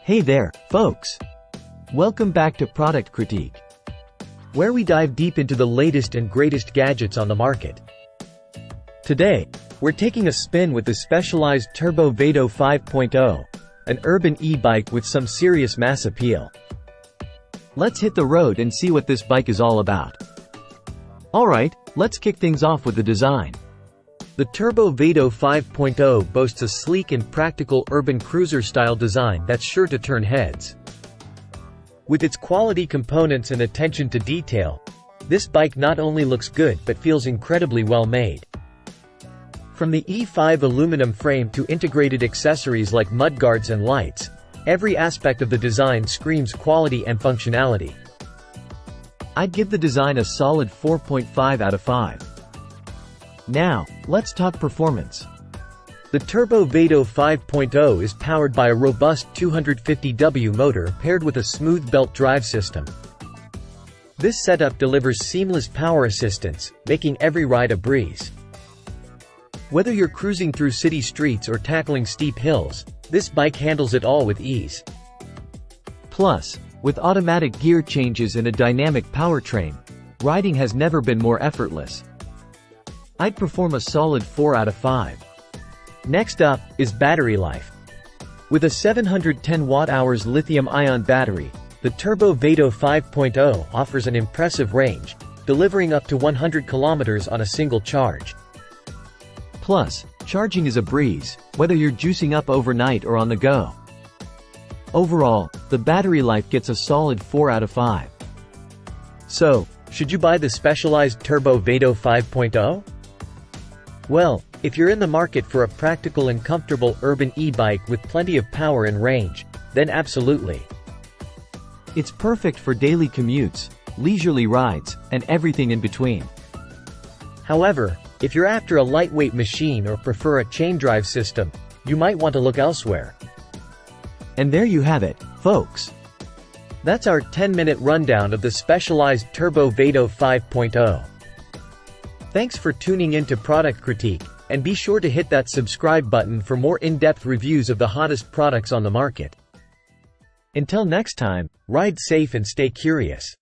Hey there, folks! Welcome back to Product Critique, where we dive deep into the latest and greatest gadgets on the market. Today, we're taking a spin with the Specialized Turbo Vado 5.0, an urban e-bike with some serious mass appeal. Let's hit the road and see what this bike is all about. Alright, let's kick things off with the design. The Turbo Vado 5.0 boasts a sleek and practical urban cruiser-style design that's sure to turn heads. With its quality components and attention to detail, this bike not only looks good but feels incredibly well made. From the E5 aluminum frame to integrated accessories like mudguards and lights, every aspect of the design screams quality and functionality. I'd give the design a solid 4.5 out of 5. Now, let's talk performance. The Turbo Vado 5.0 is powered by a robust 250W motor paired with a smooth belt drive system. This setup delivers seamless power assistance, making every ride a breeze. Whether you're cruising through city streets or tackling steep hills, this bike handles it all with ease. Plus, with automatic gear changes and a dynamic powertrain, riding has never been more effortless. I'd perform a solid 4 out of 5. Next up is battery life. With a 710 watt-hours lithium-ion battery, the Turbo Vado 5.0 offers an impressive range, delivering up to 100 kilometers on a single charge. Plus, charging is a breeze, whether you're juicing up overnight or on the go. Overall, the battery life gets a solid 4 out of 5. So, should you buy the Specialized Turbo Vado 5.0? Well, if you're in the market for a practical and comfortable urban e-bike with plenty of power and range, then absolutely. It's perfect for daily commutes, leisurely rides, and everything in between. However, if you're after a lightweight machine or prefer a chain drive system, you might want to look elsewhere. And there you have it, folks. That's our 10-minute rundown of the Specialized Turbo Vado 5.0. Thanks for tuning in to Product Critique, and be sure to hit that subscribe button for more in-depth reviews of the hottest products on the market. Until next time, ride safe and stay curious.